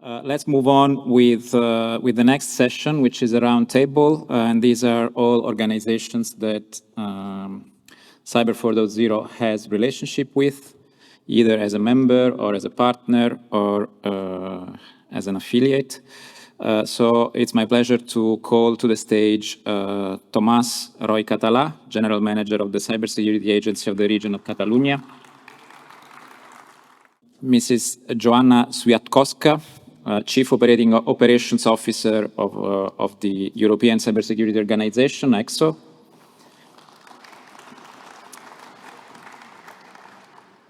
Let's move on with the next session, which is a roundtable, and these are all organizations that Cyber 4.0 has relationship with, either as a member or as a partner or as an affiliate. So it's my pleasure to call to the stage Tomas CATALA, General Manager of the Cybersecurity Agency of the region of Catalunya, Mrs. Joanna SWIATKOWSKA, Chief Operations Officer of the European Cybersecurity Organization, ECSO,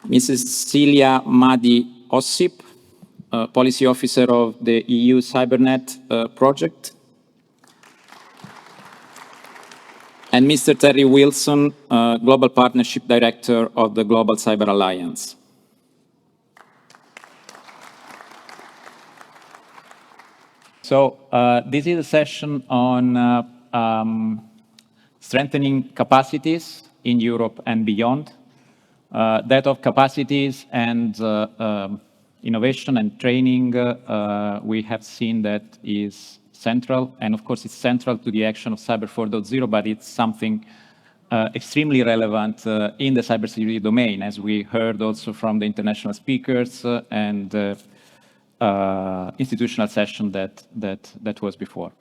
Mrs. Silja-Madi, OSSIP, Policy Officer of the EU Cybernet project, and Mr. Terry Wilson, Global Partnership Director of the Global Cyber Alliance. So this is a session on strengthening capacities in Europe and beyond. That of capacities and innovation and training, we have seen that is central, and of course it's central to the action of Cyber 4.0, but it's something extremely relevant in the cybersecurity domain, as we heard also from the international speakers and institutional session that was before.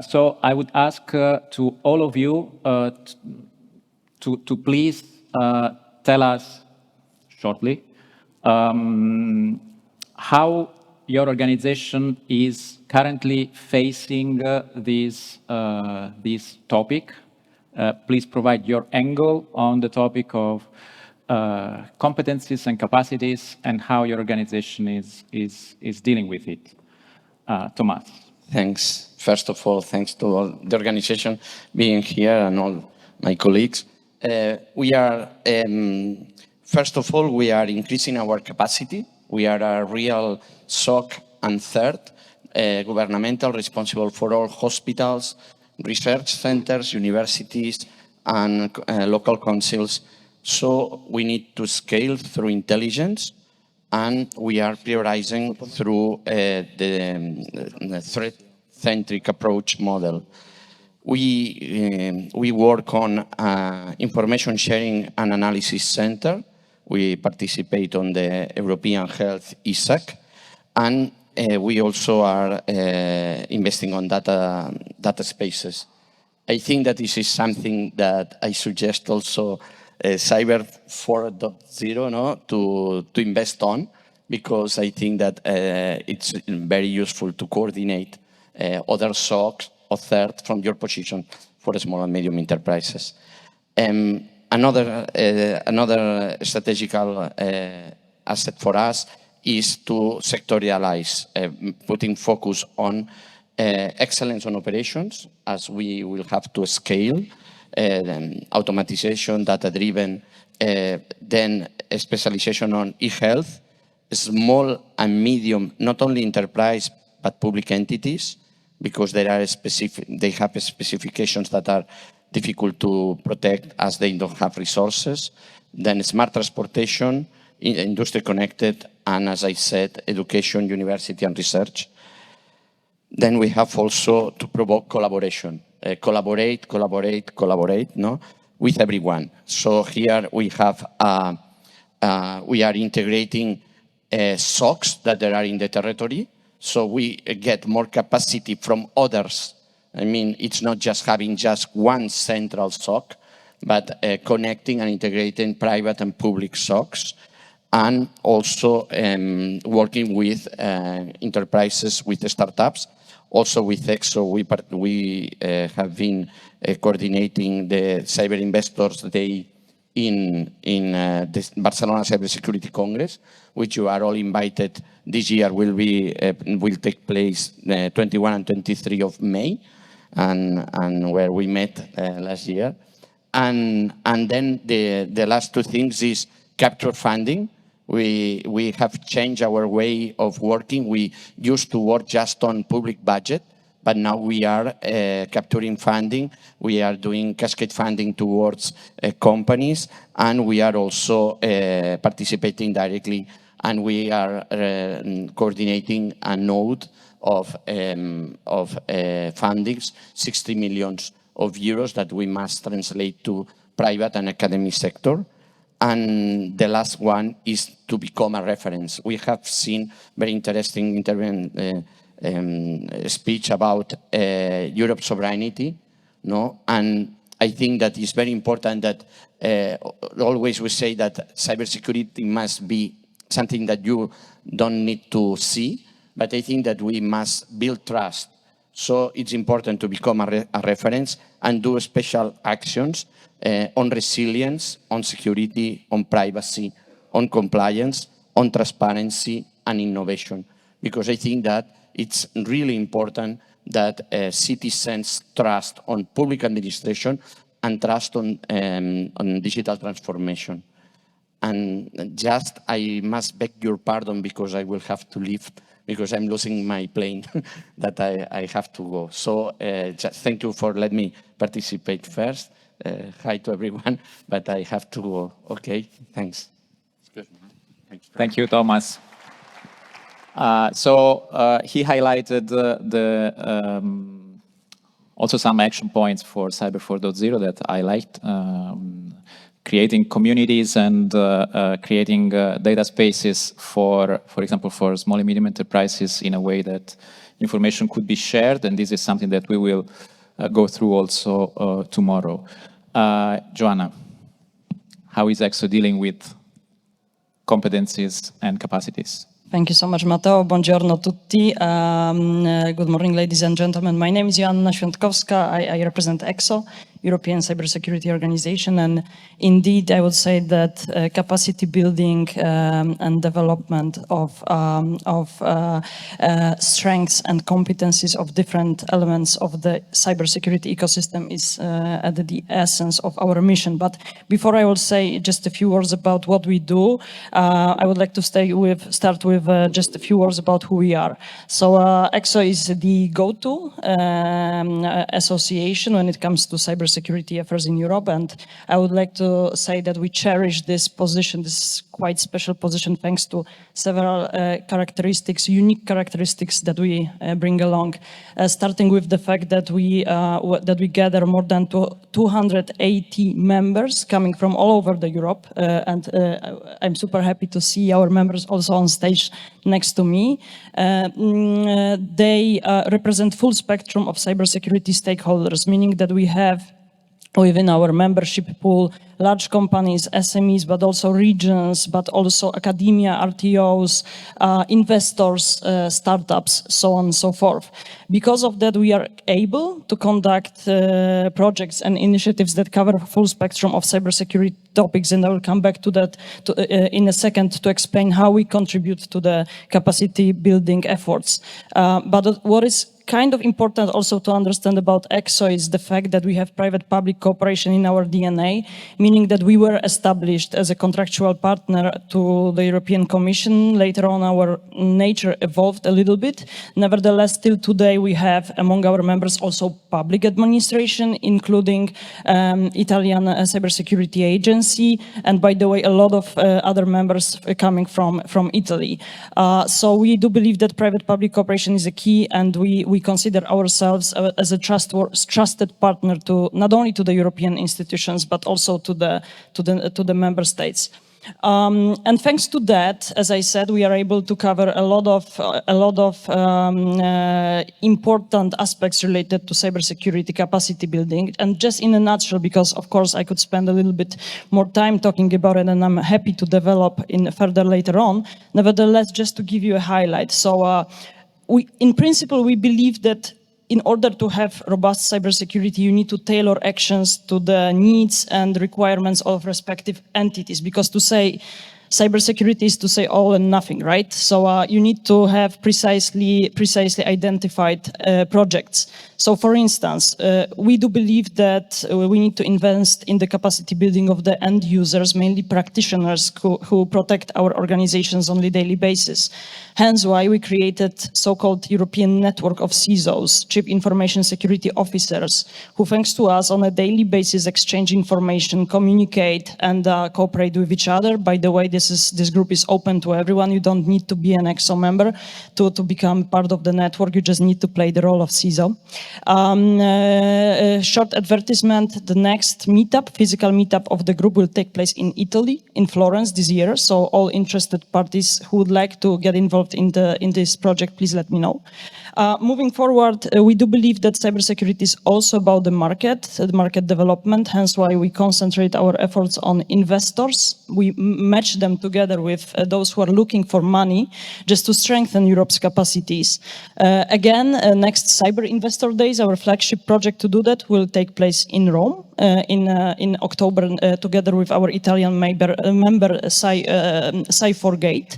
So I would ask to all of you to please tell us shortly how your organization is currently facing this topic. Please provide your angle on the topic of competencies and capacities and how your organization is dealing with it. Tomas. Thanks. First of all, thanks to all the organization being here and all my colleagues. First of all, we are increasing our capacity. We are a real SOC and third, governmental responsible for all hospitals, research centers, universities, and local councils. So we need to scale through intelligence, and we are prioritizing through the threat-centric approach model. We work on information sharing and analysis center. We participate on the European Health ESAC, and we also are investing on data spaces. I think that this is something that I suggest also Cyber 4.0 to invest on, because I think that it's very useful to coordinate other SOCs or third from your position for small and medium enterprises. Another strategical asset for us is to sectorialize, putting focus on excellence on operations, as we will have to scale, automatization, data-driven, then specialization on e-health, small and medium, not only enterprise, but public entities, because they have specifications that are difficult to protect as they don't have resources. Then smart transportation, industry connected, and as I said, education, university, and research. Then we have also to provoke collaboration. Collaborate with everyone. So here we have, we are integrating SOCs that there are in the territory, so we get more capacity from others. I mean, it's not just having just one central SOC, but connecting and integrating private and public SOCs, and also working with enterprises, with startups. Also with ECSO, we have been coordinating the Cyber Investors Day in the Barcelona Cybersecurity Congress, which you are all invited. This year will take place 21 and 23 of May, and where we met last year. And then the last two things is capture funding. We have changed our way of working. We used to work just on public budget, but now we are capturing funding. We are doing cascade funding towards companies, and we are also participating directly and we are coordinating a node of fundings, 60 million euros that we must translate to private and academic sector. And the last one is to become a reference. We have seen very interesting speech about Europe's sovereignty, no? And I think that it's very important that always we say that cybersecurity must be something that you don't need to see, but I think that we must build trust. So it's important to become a reference and do special actions on resilience, on security, on privacy, on compliance, on transparency and innovation. Because I think that it's really important that citizens trust on public administration and trust on digital transformation. And just, I must beg your pardon because I will have to leave because I'm losing my plane that I have to go. So just thank you for letting me participate first. Hi to everyone, but I have to go. Okay, thanks. Thank you, Tomas. So he highlighted also some action points for Cyber 4.0 that I liked. Creating communities and creating data spaces for example, for small and medium enterprises in a way that information could be shared. And this is something that we will go through also tomorrow. Joanna, how is ECSO dealing with competencies and capacities? Thank you so much, Matteo. Buongiorno tutti. Good morning, ladies and gentlemen. My name is Joanna. I represent ECSO, European Cybersecurity Organization, and indeed, I would say that capacity building and development of strengths and competencies of different elements of the cybersecurity ecosystem is at the essence of our mission. But before I will say just a few words about what we do, I would like to start with just a few words about who we are. So ECSO is the go-to association when it comes to cybersecurity affairs in Europe, and I would like to say that we cherish this position, this quite special position, thanks to several characteristics, unique characteristics that we bring along, starting with the fact that we gather more than 280 members coming from all over the Europe, and I'm super happy to see our members also on stage next to me. They represent full spectrum of cybersecurity stakeholders, meaning that we have within our membership pool large companies, SMEs, but also regions, but also academia, RTOs, investors, startups, so on and so forth. Because of that, we are able to conduct projects and initiatives that cover a full spectrum of cybersecurity topics, and I will come back to that in a second to explain how we contribute to the capacity building efforts. But what is kind of important also to understand about ECSO is the fact that we have private-public cooperation in our DNA, meaning that we were established as a contractual partner to the European Commission. Later on, our nature evolved a little bit. Nevertheless, till today, we have among our members also public administration, including Italian Cybersecurity Agency, and by the way, a lot of other members coming from Italy. So we do believe that private-public cooperation is a key, and we consider ourselves as a trusted partner to not only to the European institutions but also to the member states. And thanks to that, as I said, we are able to cover a lot of important aspects related to cybersecurity capacity building. And just in a nutshell, because of course I could spend a little bit more time talking about it, and I'm happy to develop further later on. Nevertheless, just to give you a highlight. So in principle, we believe that in order to have robust cybersecurity, you need to tailor actions to the needs and requirements of respective entities, because to say cybersecurity is to say all and nothing, right? So you need to have precisely identified projects. So for instance, we do believe that we need to invest in the capacity building of the end users, mainly practitioners who protect our organizations on a daily basis. Hence why we created so-called European network of CISOs, Chief Information Security Officers, who thanks to us on a daily basis exchange information, communicate and cooperate with each other. By the way, this group is open to everyone. You don't need to be an ECSO member to become part of the network. You just need to play the role of CISO. Short advertisement, the next meetup, physical meetup of the group will take place in Italy, in Florence this year. So all interested parties who would like to get involved in this project, please let me know. Moving forward, we do believe that cybersecurity is also about the market development, hence why we concentrate our efforts on investors. We match them together with those who are looking for money just to strengthen Europe's capacities. Again, next Cyber Investor Days, our flagship project to do that, will take place in Rome in October together with our Italian member Cy4Gate.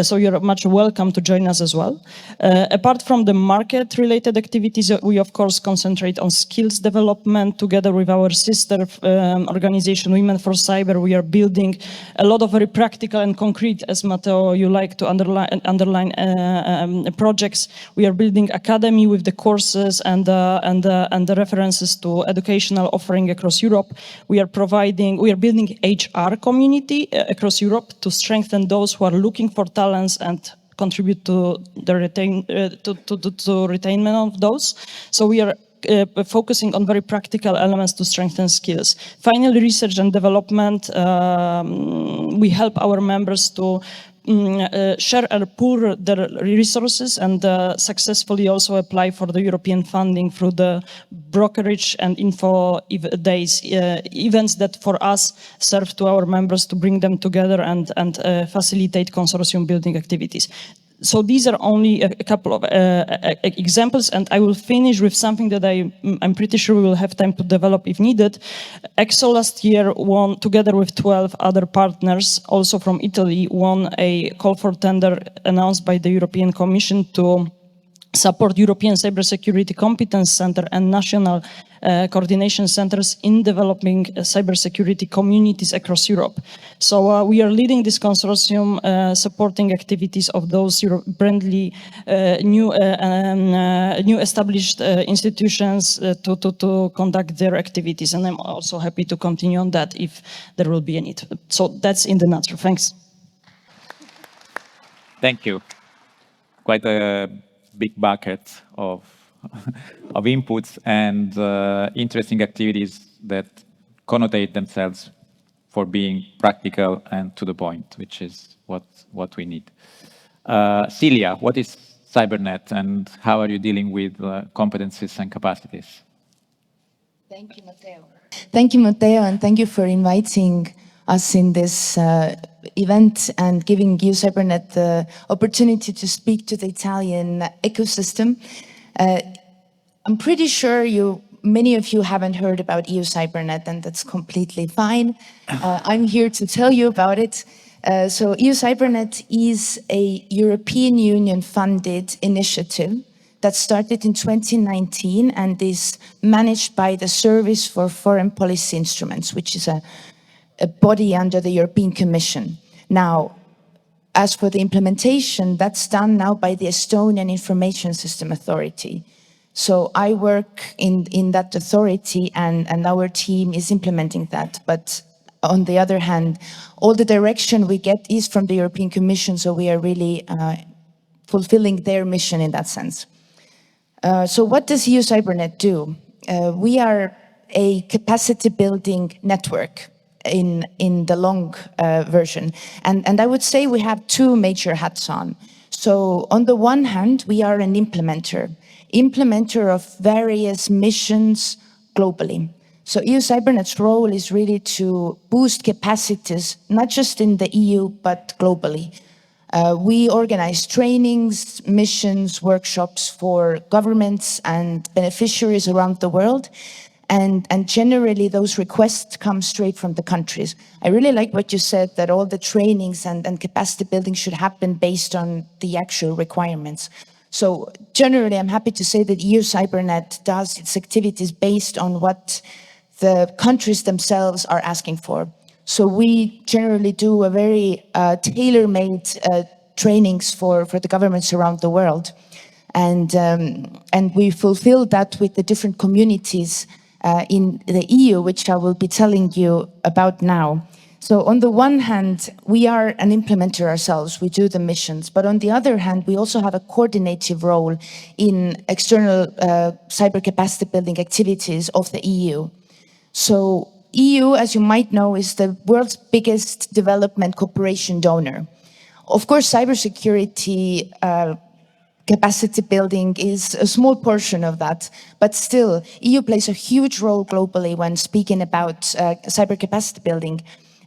So you're much welcome to join us as well. Apart from the market-related activities, we of course concentrate on skills development together with our sister organization, Women for Cyber. We are building a lot of very practical and concrete, as Matteo, you like to underline projects. We are building academy with the courses and the references to educational offering across Europe. We are building HR community across Europe to strengthen those who are looking for talents and contribute to the retainment of those. So we are focusing on very practical elements to strengthen skills. Finally, research and development. We help our members to share and pool their resources and successfully also apply for the European funding through the brokerage and info days, events that for us serve to our members to bring them together and facilitate consortium building activities. So these are only a couple of examples, and I will finish with something that I'm pretty sure we will have time to develop if needed. ECSO last year won, together with 12 other partners, also from Italy, won a call for tender announced by the European Commission to support European Cybersecurity Competence Center and national coordination centers in developing cybersecurity communities across Europe. So we are leading this consortium, supporting activities of those friendly new established institutions to conduct their activities. And I'm also happy to continue on that if there will be a need. So that's in the nutshell. Thanks. Thank you. Quite a big bucket of inputs and interesting activities that connotate themselves for being practical and to the point, which is what we need. Silja, what is Cybernet and how are you dealing with competencies and capacities? Thank you, Matteo. Thank you, Matteo, and thank you for inviting us in this event and giving EU Cybernet the opportunity to speak to the Italian ecosystem. I'm pretty sure many of you haven't heard about EU Cybernet, and that's completely fine. I'm here to tell you about it. So EU Cybernet is a European Union funded initiative that started in 2019 and is managed by the Service for Foreign Policy Instruments, which is a body under the European Commission. Now, as for the implementation, that's done now by the Estonian Information System Authority. So I work in that authority and our team is implementing that. But on the other hand, all the direction we get is from the European Commission, so we are really fulfilling their mission in that sense. So what does EU Cybernet do? We are a capacity building network in the long version. And I would say we have two major hats on. So on the one hand, we are an implementer of various missions globally. So EU Cybernet's role is really to boost capacities, not just in the EU, but globally. We organize trainings, missions, workshops for governments and beneficiaries around the world. And generally, those requests come straight from the countries. I really like what you said, that all the trainings and capacity building should happen based on the actual requirements. So generally, I'm happy to say that EU Cybernet does its activities based on what the countries themselves are asking for. So we generally do a very tailor-made trainings for the governments around the world. And we fulfill that with the different communities in the EU, which I will be telling you about now. So on the one hand, we are an implementer ourselves, we do the missions, but on the other hand, we also have a coordinative role in external cyber capacity building activities of the EU. So EU, as you might know, is the world's biggest development cooperation donor. Of course, cybersecurity capacity building is a small portion of that, but still, EU plays a huge role globally when speaking about cyber capacity building.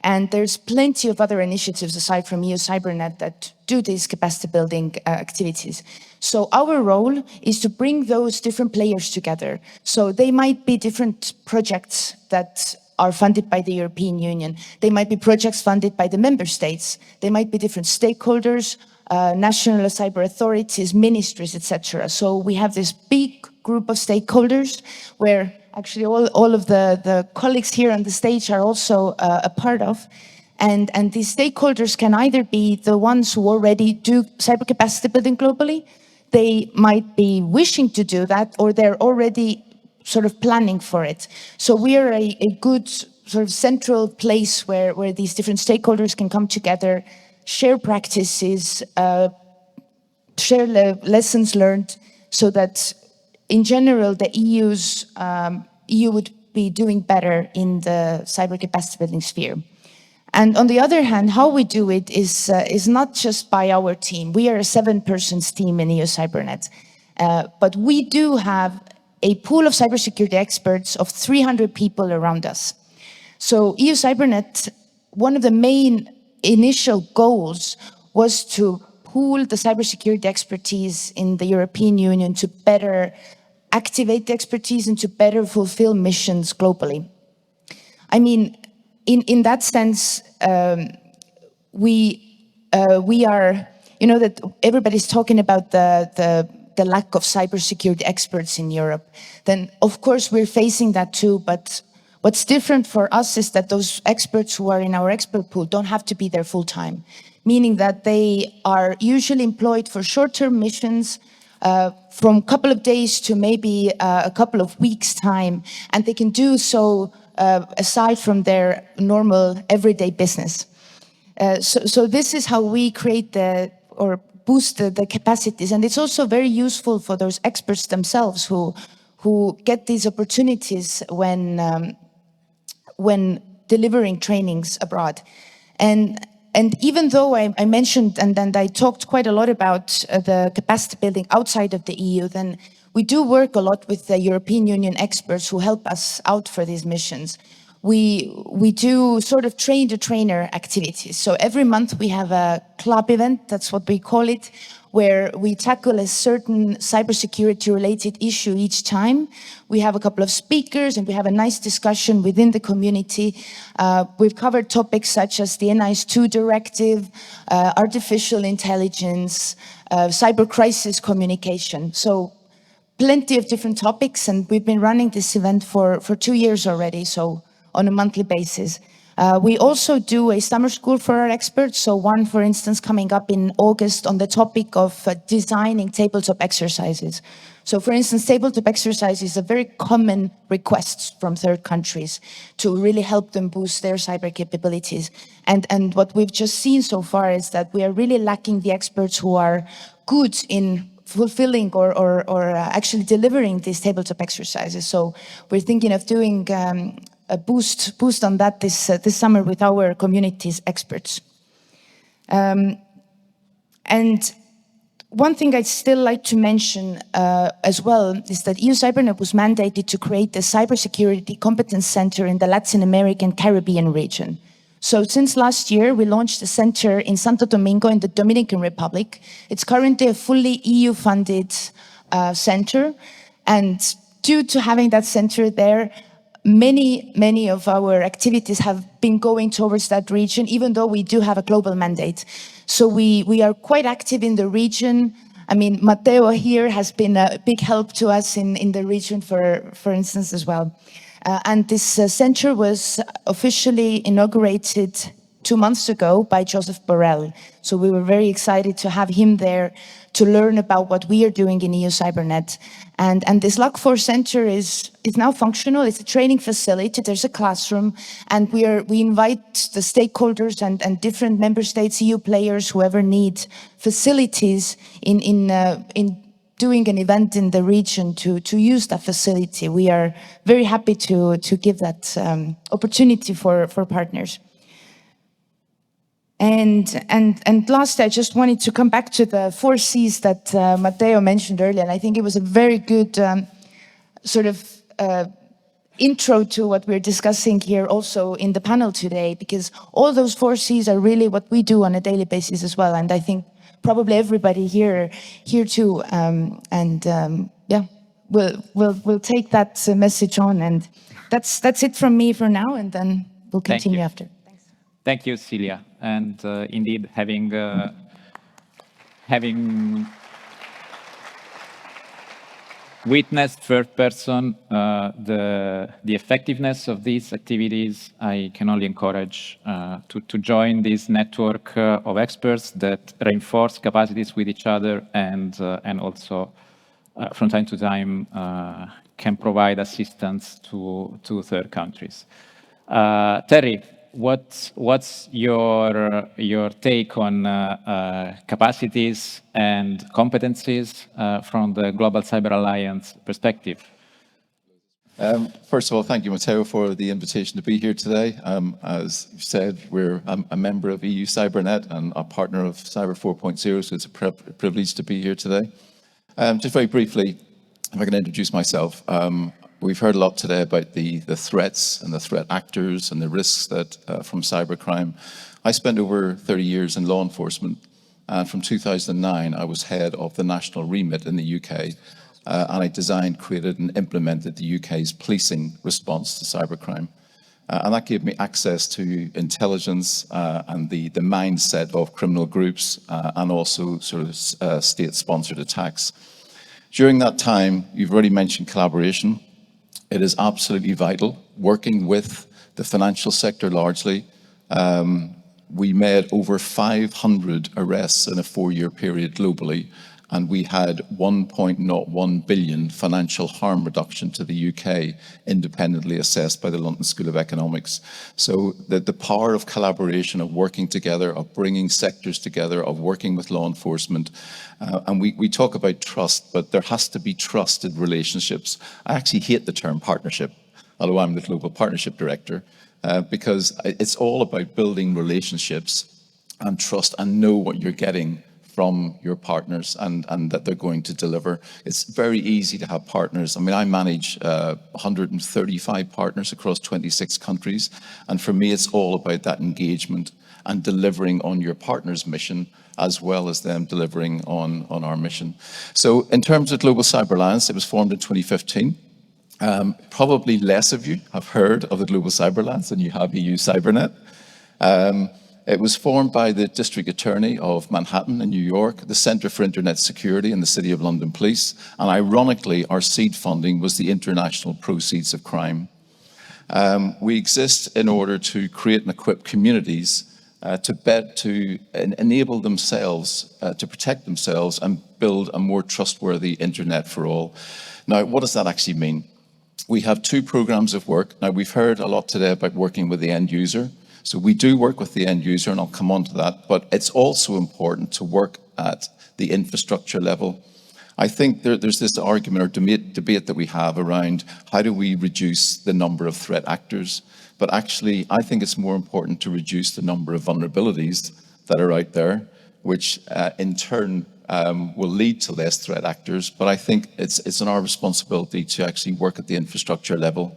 And there's plenty of other initiatives aside from EU Cybernet that do these capacity building activities. So our role is to bring those different players together. So they might be different projects that are funded by the European Union. They might be projects funded by the member states. They might be different stakeholders, national cyber authorities, ministries, etc. So we have this big group of stakeholders where actually all of the colleagues here on the stage are also a part of. And these stakeholders can either be the ones who already do cyber capacity building globally, they might be wishing to do that, or they're already sort of planning for it. So we are a good sort of central place where these different stakeholders can come together, share practices, share lessons learned, so that in general the EU would be doing better in the cyber capacity building sphere. And on the other hand, how we do it is not just by our team. We are a 7-person team in EU Cybernet, but we do have a pool of cybersecurity experts of 300 people around us. So EU Cybernet, one of the main initial goals was to pool the cybersecurity expertise in the European Union to better activate the expertise and to better fulfill missions globally. I mean, in that sense, we are, you know, that everybody's talking about the lack of cybersecurity experts in Europe. Then, of course, we're facing that too, but what's different for us is that those experts who are in our expert pool don't have to be there full time, meaning that they are usually employed for short-term missions from a couple of days to maybe a couple of weeks' time, and they can do so aside from their normal everyday business. So this is how we create or boost the capacities, and it's also very useful for those experts themselves who get these opportunities when delivering trainings abroad. And even though I mentioned and I talked quite a lot about the capacity building outside of the EU, then we do work a lot with the European Union experts who help us out for these missions. We do sort of train-the-trainer activities. So every month we have a club event, that's what we call it, where we tackle a certain cybersecurity-related issue each time. We have a couple of speakers and we have a nice discussion within the community. We've covered topics such as the NIS2 directive, artificial intelligence, cyber crisis communication. So plenty of different topics, and we've been running this event for 2 years already, so on a monthly basis. We also do a summer school for our experts. So one, for instance, coming up in August on the topic of designing tabletop exercises. So for instance, tabletop exercises are very common requests from third countries to really help them boost their cyber capabilities. And what we've just seen so far is that we are really lacking the experts who are good in fulfilling or actually delivering these tabletop exercises. So we're thinking of doing a boost on that this summer with our community's experts. And one thing I'd still like to mention as well is that EU Cybernet was mandated to create the Cybersecurity Competence Center in the Latin American Caribbean region. So since last year, we launched a center in Santo Domingo in the Dominican Republic. It's currently a fully EU-funded center. And due to having that center there, many of our activities have been going towards that region, even though we do have a global mandate. So we are quite active in the region. I mean, Matteo here has been a big help to us in the region, for instance, as well. And this center was officially inaugurated 2 months ago by Joseph Borrell. So we were very excited to have him there to learn about what we are doing in EU Cybernet. And this LUC4 Center is now functional. It's a training facility. There's a classroom, and we invite the stakeholders and different member states, EU players, whoever need facilities in doing an event in the region to use that facility. We are very happy to give that opportunity for partners. And last, I just wanted to come back to the 4 C's that Matteo mentioned earlier, and I think it was a very good sort of intro to what we're discussing here also in the panel today, because all those 4 C's are really what we do on a daily basis as well, and I think probably everybody here too, yeah, we'll take that message on, and that's it from me for now, and then we'll continue after. Thank you, Silja. And indeed, having witnessed third person the effectiveness of these activities, I can only encourage to join this network of experts that reinforce capacities with each other and also from time to time can provide assistance to third countries. Terry, what's your take on capacities and competencies from the Global Cyber Alliance perspective? First of all, thank you, Matteo, for the invitation to be here today. As you said, we're a member of EU Cybernet and a partner of Cyber 4.0, so it's a privilege to be here today. Just very briefly, if I can introduce myself. We've heard a lot today about the threats and the threat actors and the risks that from cybercrime. I spent over 30 years in law enforcement, and from 2009 I was head of the national remit in the UK, and I designed, created and implemented the UK's policing response to cybercrime. And that gave me access to intelligence and the mindset of criminal groups and also sort of state-sponsored attacks. During that time, you've already mentioned collaboration. It is absolutely vital, working with the financial sector largely. We made over 500 arrests in a 4-year period globally, and we had 1.01 billion financial harm reduction to the UK, independently assessed by the London School of Economics. So the power of collaboration, of working together, of bringing sectors together, of working with law enforcement. And we talk about trust, but there has to be trusted relationships. I actually hate the term partnership, although I'm the Global Partnership Director, because it's all about building relationships and trust and know what you're getting from your partners and that they're going to deliver. It's very easy to have partners. I mean, I manage 135 partners across 26 countries. And for me, it's all about that engagement and delivering on your partner's mission, as well as them delivering on our mission. So in terms of Global Cyber Alliance, it was formed in 2015. Probably less of you have heard of the Global Cyber Alliance than you have EU Cybernet. It was formed by the District Attorney of Manhattan in New York, the Centre for Internet Security and the City of London Police. And ironically, our seed funding was the International Proceeds of Crime. We exist in order to create and equip communities to enable themselves, to protect themselves and build a more trustworthy internet for all. Now, what does that actually mean? We have 2 programs of work. Now, we've heard a lot today about working with the end user. So we do work with the end user, and I'll come on to that, but it's also important to work at the infrastructure level. I think there's this argument or debate that we have around how do we reduce the number of threat actors, but actually I think it's more important to reduce the number of vulnerabilities that are out there, which in turn will lead to less threat actors. But I think it's in our responsibility to actually work at the infrastructure level.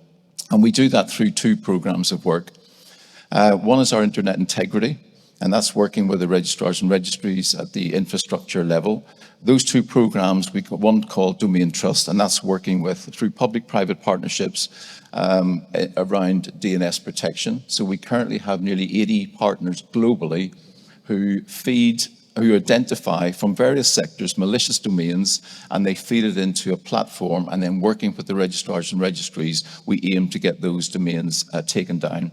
And we do that through 2 programs of work. One is our internet integrity, and that's working with the registrars and registries at the infrastructure level. Those 2 programs, we got one called Domain Trust, and that's working through public-private partnerships around DNS protection. So we currently have nearly 80 partners globally who identify from various sectors malicious domains, and they feed it into a platform, and then working with the registrars and registries, we aim to get those domains taken down.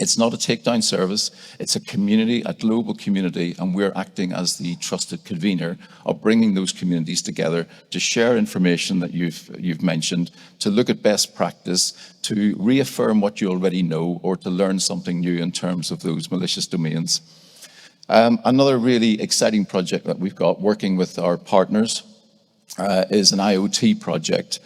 It's not a takedown service, it's a community, a global community, and we're acting as the trusted convener of bringing those communities together to share information that you've mentioned, to look at best practice, to reaffirm what you already know, or to learn something new in terms of those malicious domains. Another really exciting project that we've got working with our partners is an IoT project.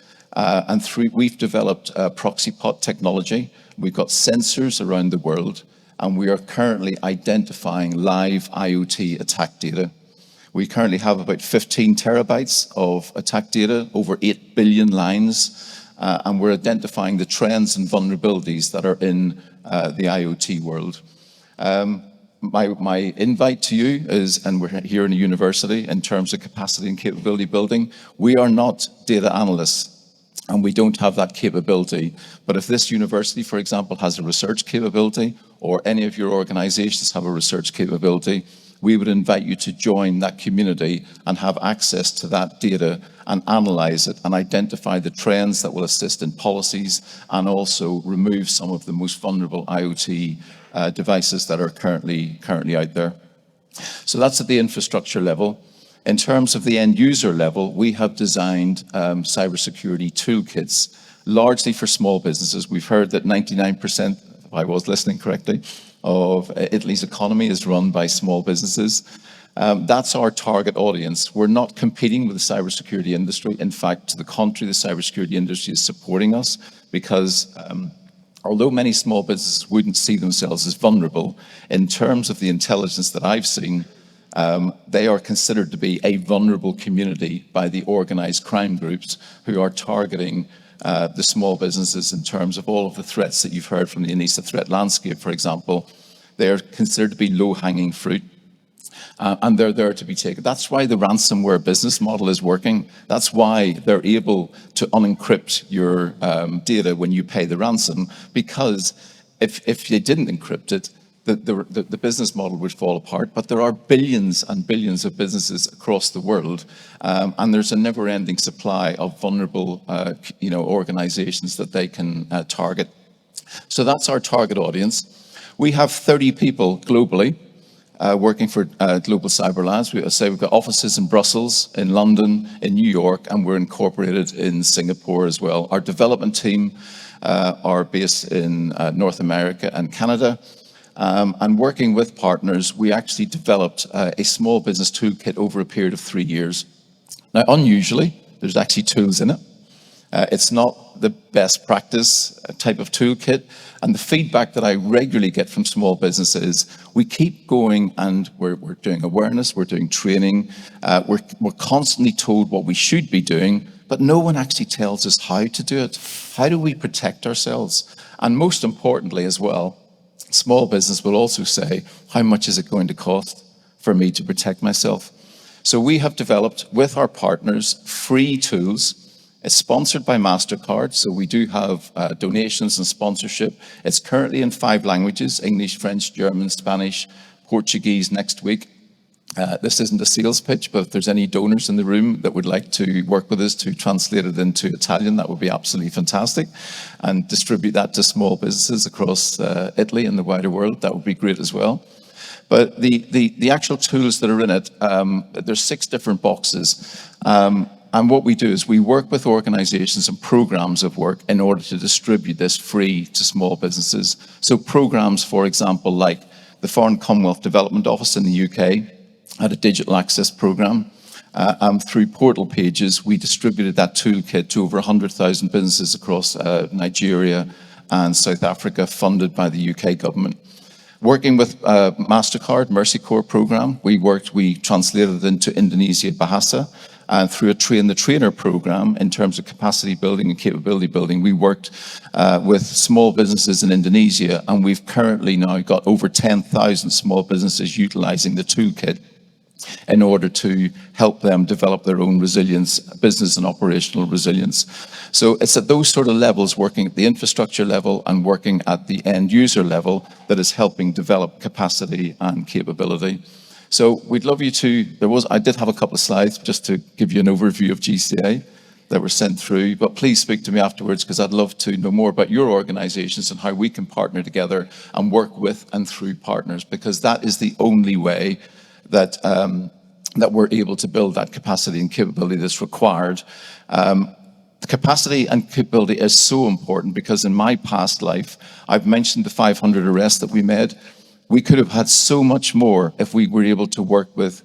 We've developed proxy-pot technology. We've got sensors around the world, and we are currently identifying live IoT attack data. We currently have about 15 terabytes of attack data, over 8 billion lines, and we're identifying the trends and vulnerabilities that are in the IoT world. My invite to you is, and we're here in a university, in terms of capacity and capability building, we are not data analysts. And we don't have that capability. But if this university, for example, has a research capability, or any of your organizations have a research capability, we would invite you to join that community and have access to that data and analyze it and identify the trends that will assist in policies and also remove some of the most vulnerable IoT devices that are currently out there. So that's at the infrastructure level. In terms of the end user level, we have designed cybersecurity toolkits, largely for small businesses. We've heard that 99%, if I was listening correctly, of Italy's economy is run by small businesses. That's our target audience. We're not competing with the cybersecurity industry. In fact, to the contrary, the cybersecurity industry is supporting us because although many small businesses wouldn't see themselves as vulnerable, in terms of the intelligence that I've seen, they are considered to be a vulnerable community by the organized crime groups who are targeting the small businesses in terms of all of the threats that you've heard from the ENISA threat landscape, for example. They are considered to be low-hanging fruit, and they're there to be taken. That's why the ransomware business model is working. That's why they're able to unencrypt your data when you pay the ransom, because if they didn't encrypt it, the business model would fall apart. But there are billions and billions of businesses across the world, and there's a never-ending supply of vulnerable organizations that they can target. So that's our target audience. We have 30 people globally working for Global Cyber Labs. We've got offices in Brussels, in London, in New York, and we're incorporated in Singapore as well. Our development team are based in North America and Canada. And working with partners, we actually developed a small business toolkit over a period of 3 years. Now, unusually, there's actually tools in it. It's not the best practice type of toolkit. And the feedback that I regularly get from small businesses is we keep going and we're doing awareness, we're doing training, we're constantly told what we should be doing, but no one actually tells us how to do it. How do we protect ourselves? And most importantly as well, small business will also say, how much is it going to cost for me to protect myself? So we have developed with our partners free tools. It's sponsored by MasterCard, so we do have donations and sponsorship. It's currently in 5 languages, English, French, German, Spanish, Portuguese next week. This isn't a sales pitch, but if there's any donors in the room that would like to work with us to translate it into Italian, that would be absolutely fantastic, and distribute that to small businesses across Italy and the wider world. That would be great as well. But the actual tools that are in it, there's 6 different boxes. And what we do is we work with organizations and programs of work in order to distribute this free to small businesses. So programs, for example, like the Foreign Commonwealth Development Office in the UK had a digital access program. Through portal pages, we distributed that toolkit to over 100,000 businesses across Nigeria and South Africa, funded by the UK government. Working with MasterCard, Mercy Corps program, we translated it into Indonesia Bahasa. And through a Train the Trainer program, in terms of capacity building and capability building, we worked with small businesses in Indonesia, and we've currently now got over 10,000 small businesses utilizing the toolkit in order to help them develop their own resilience, business and operational resilience. So it's at those sort of levels, working at the infrastructure level and working at the end user level, that is helping develop capacity and capability. So we'd love you to, I did have a couple of slides just to give you an overview of GCA. that were sent through, but please speak to me afterwards because I'd love to know more about your organizations and how we can partner together and work with and through partners, because that is the only way that that we're able to build that capacity and capability that's required. The capacity and capability is so important because in my past life, I've mentioned the 500 arrests that we made. We could have had so much more if we were able to work with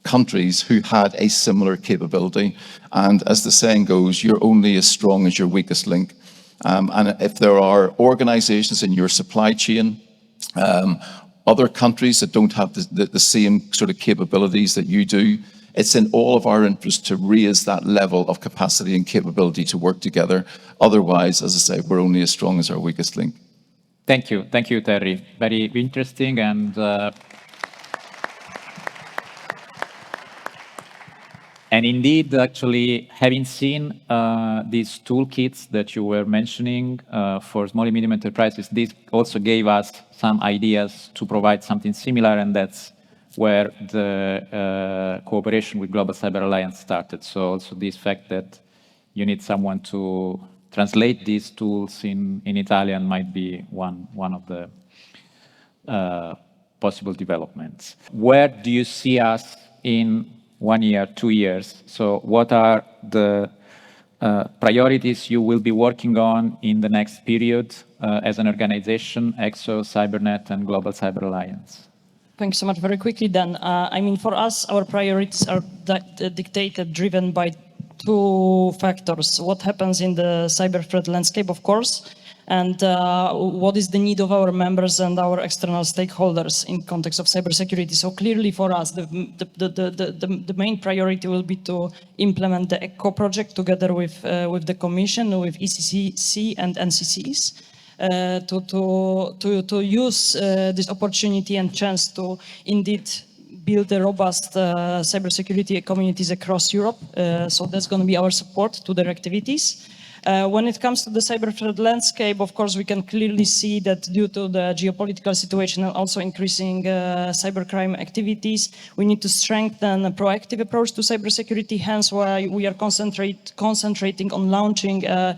countries who had a similar capability. And as the saying goes, you're only as strong as your weakest link. And if there are organizations in your supply chain, other countries that don't have the same sort of capabilities that you do, it's in all of our interest to raise that level of capacity and capability to work together. Otherwise, as I say, we're only as strong as our weakest link. Thank you, Terry. Very interesting and indeed, actually, having seen these toolkits that you were mentioning for small and medium enterprises, this also gave us some ideas to provide something similar, and that's where the cooperation with Global Cyber Alliance started. So also this fact that you need someone to translate these tools in Italian might be one of the possible developments. Where do you see us in 1 year, 2 years? So what are the priorities you will be working on in the next period as an organization, ECSO, Cybernet, and Global Cyber Alliance? Thanks so much. Very quickly then, I mean, for us, our priorities are dictated, driven by two factors. What happens in the cyber threat landscape, of course, and what is the need of our members and our external stakeholders in context of cybersecurity. So clearly for us, the main priority will be to implement the ECHO project together with the Commission, with ECC and NCCs. To use this opportunity and chance to indeed build a robust cybersecurity communities across Europe. So that's going to be our support to their activities. When it comes to the cyber threat landscape, of course, we can clearly see that due to the geopolitical situation and also increasing cybercrime activities, we need to strengthen a proactive approach to cybersecurity. Hence why we are concentrating on launching a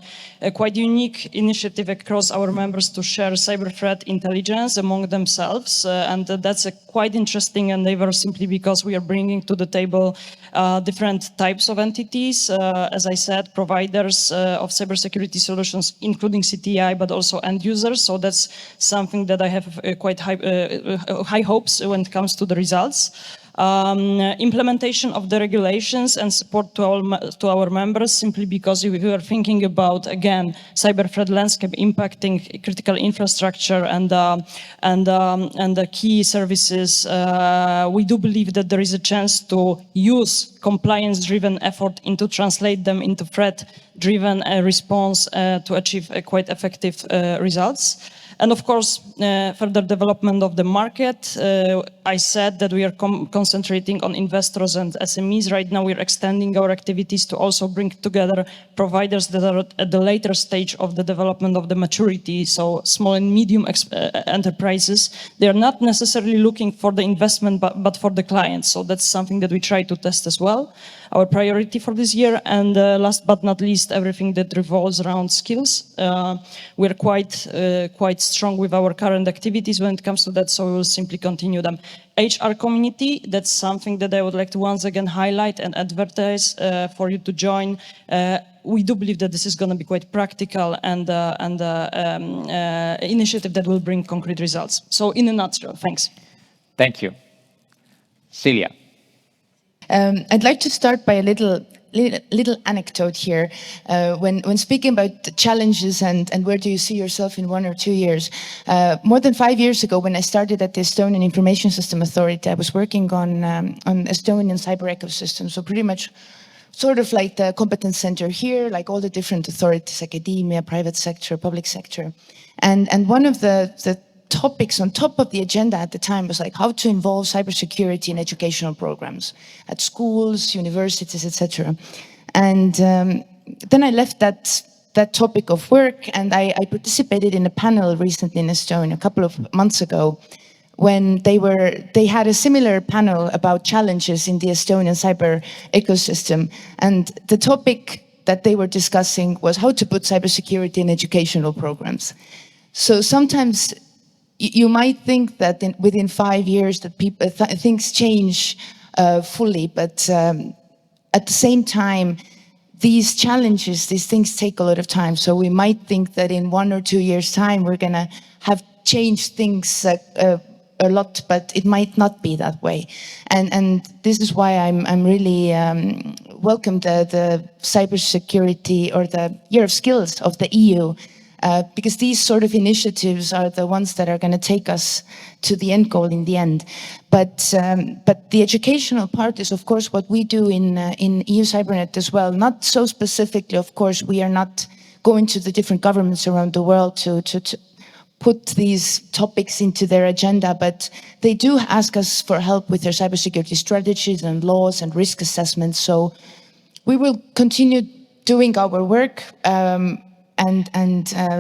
quite unique initiative across our members to share cyber threat intelligence among themselves. And that's a quite interesting endeavor simply because we are bringing to the table different types of entities, as I said, providers of cybersecurity solutions, including CTI, but also end users. So that's something that I have quite high hopes when it comes to the results. Implementation of the regulations and support to our members, simply because we are thinking about, again, cyber threat landscape impacting critical infrastructure and the key services. We do believe that there is a chance to use compliance-driven effort into translate them into threat-driven response to achieve quite effective results. And of course, further development of the market. I said that we are concentrating on investors and SMEs. Right now, we're extending our activities to also bring together providers that are at the later stage of the development of the maturity. So small and medium enterprises, they are not necessarily looking for the investment, but for the clients. So that's something that we try to test as well. Our priority for this year. And last but not least, everything that revolves around skills. We're quite strong with our current activities when it comes to that, so we will simply continue them. HR community, that's something that I would like to once again highlight and advertise for you to join. We do believe that this is going to be quite practical and initiative that will bring concrete results. So in a nutshell, thanks. Thank you. Silja. I'd like to start by a little anecdote here. When speaking about the challenges and where do you see yourself in 1 or 2 years, more than 5 years ago, when I started at the Estonian Information System Authority, I was working on Estonian cyber ecosystem. So pretty much sort of like the competence center here, like all the different authorities, academia, private sector, public sector. And one of the topics on top of the agenda at the time was like how to involve cybersecurity in educational programs at schools, universities, etc. And then I left that topic of work, and I participated in a panel recently in Estonia, a couple of months ago, when they had a similar panel about challenges in the Estonian cyber ecosystem. And the topic that they were discussing was how to put cybersecurity in educational programs. So sometimes you might think that within 5 years that things change fully, but at the same time, these challenges, these things take a lot of time. So we might think that in 1 or 2 years' time, we're going to have changed things a lot, but it might not be that way. And this is why I'm really welcome the cybersecurity or the Year of Skills of the EU, because these sort of initiatives are the ones that are going to take us to the end goal in the end. But the educational part is, of course, what we do in EU Cybernet as well. Not so specifically, of course, we are not going to the different governments around the world to put these topics into their agenda, but they do ask us for help with their cybersecurity strategies and laws and risk assessments. So we will continue doing our work and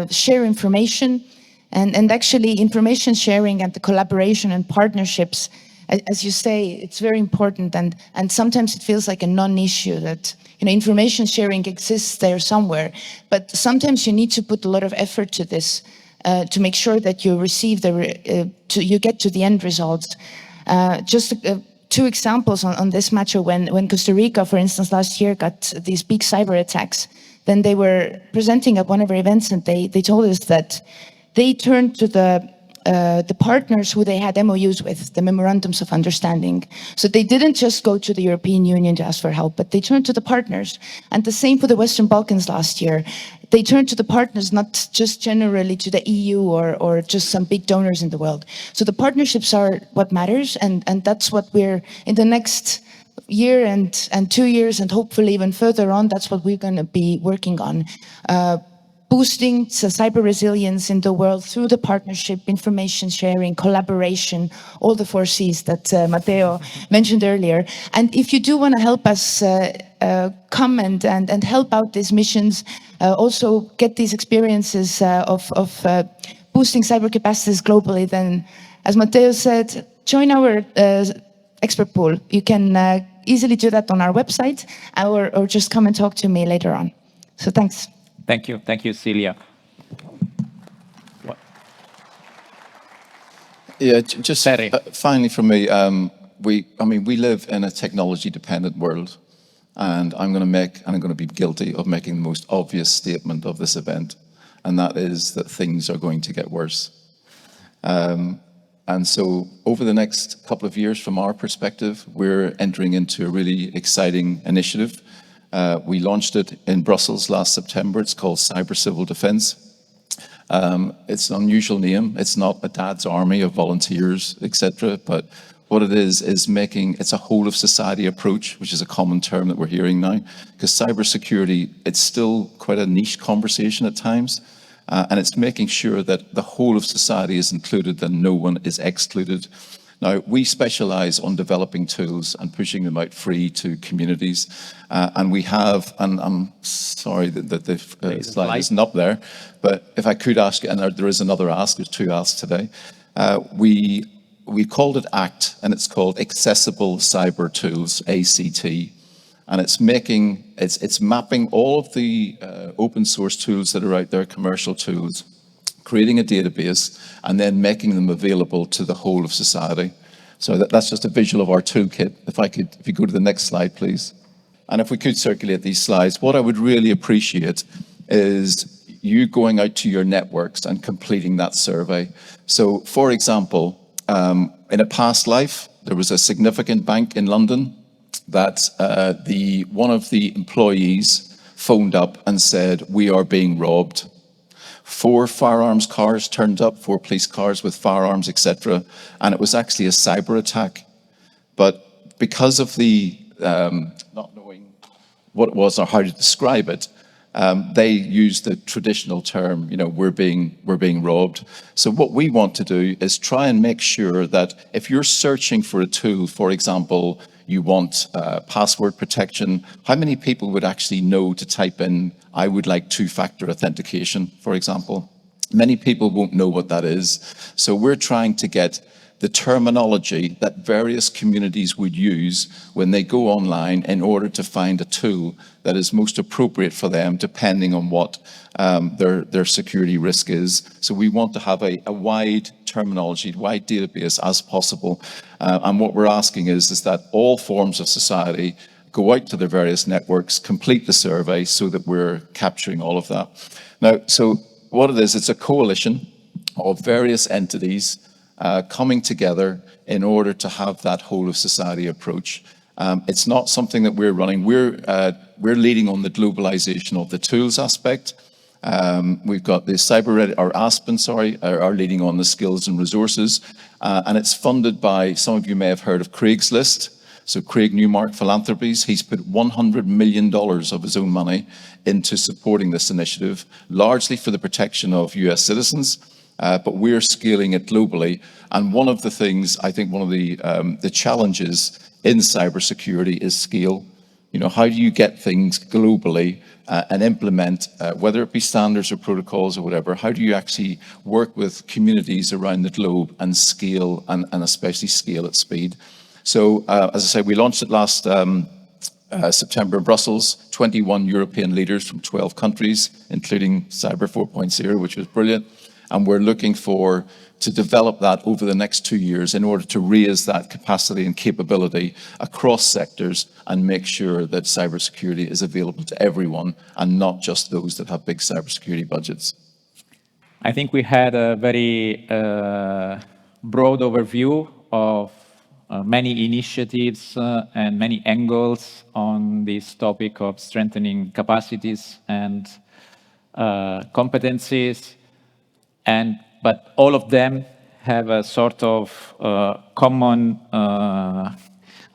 share information. And actually, information sharing and the collaboration and partnerships, as you say, it's very important. And sometimes it feels like a non-issue that information sharing exists there somewhere. But sometimes you need to put a lot of effort to this to make sure that you receive you get to the end results. Just 2 examples on this matter. When Costa Rica, for instance, last year got these big cyber attacks, then they were presenting at one of our events, and they told us that they turned to the partners who they had MOUs with, the memorandums of understanding. So they didn't just go to the European Union to ask for help, but they turned to the partners. And the same for the Western Balkans last year. They turned to the partners, not just generally to the EU or just some big donors in the world. So the partnerships are what matters, and that's what we're, in the next year and 2 years, and hopefully even further on, that's what we're going to be working on. Boosting cyber resilience in the world through the partnership, information sharing, collaboration, all the 4 C's that Matteo mentioned earlier. And if you do want to help us come and help out these missions, also get these experiences of boosting cyber capacities globally, then, as Matteo said, join our expert pool. You can easily do that on our website, or just come and talk to me later on. So thanks. Thank you, Silja. Yeah, just finally from me, we live in a technology-dependent world, and I'm going to be guilty of making the most obvious statement of this event, and that is that things are going to get worse. And so over the next couple of years, from our perspective, we're entering into a really exciting initiative. We launched it in Brussels last September. It's called Cyber Civil Defense. It's an unusual name. It's not a dad's army of volunteers, etc. But what it is it's a whole of society approach, which is a common term that we're hearing now. Because cybersecurity, it's still quite a niche conversation at times. And it's making sure that the whole of society is included and no one is excluded. Now, we specialize on developing tools and pushing them out free to communities. And we have, and I'm sorry that the slide isn't up there, but if I could ask, and there is another ask, there's 2 asks today. We called it ACT, and it's called Accessible Cyber Tools, ACT. And it's mapping all of the open source tools that are out there, commercial tools, creating a database, and then making them available to the whole of society. So that's just a visual of our toolkit. If you go to the next slide, please. And if we could circulate these slides, what I would really appreciate is you going out to your networks and completing that survey. So, for example, in a past life, there was a significant bank in London that one of the employees phoned up and said, "We are being robbed." 4 firearms cars turned up, 4 police cars with firearms, etc. And it was actually a cyber attack. But because of the not knowing what it was or how to describe it, they used the traditional term, we're being robbed. So what we want to do is try and make sure that if you're searching for a tool, for example, you want password protection, how many people would actually know to type in, "I would like 2-factor authentication," for example? Many people won't know what that is. So we're trying to get the terminology that various communities would use when they go online in order to find a tool that is most appropriate for them, depending on what their security risk is. So we want to have a wide terminology, wide database as possible. And what we're asking is that all forms of society go out to their various networks, complete the survey so that we're capturing all of that. Now, so what it is, it's a coalition of various entities coming together in order to have that whole of society approach. It's not something that we're running. We're leading on the globalization of the tools aspect. We've got the Aspen, are leading on the skills and resources. And it's funded by, some of you may have heard of Craigslist. So Craig Newmark Philanthropies, he's put $100 million of his own money into supporting this initiative, largely for the protection of US citizens, but we're scaling it globally. And one of the things, I think one of the challenges in cybersecurity is scale. You know, how do you get things globally and implement, whether it be standards or protocols or whatever, how do you actually work with communities around the globe and scale, and especially scale at speed? So, as I said, we launched it last September in Brussels, 21 European leaders from 12 countries, including Cyber 4.0, which was brilliant. And we're looking to develop that over the next 2 years in order to raise that capacity and capability across sectors and make sure that cybersecurity is available to everyone and not just those that have big cybersecurity budgets. I think we had a very broad overview of many initiatives and many angles on this topic of strengthening capacities and competencies, but all of them have a sort of common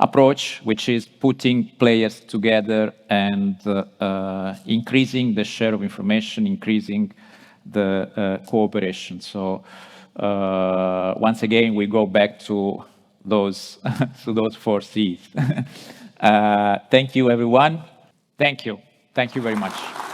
approach, which is putting players together and increasing the share of information, increasing the cooperation. So once again, we go back to those 4 C's. Thank you, everyone. Thank you. Thank you very much.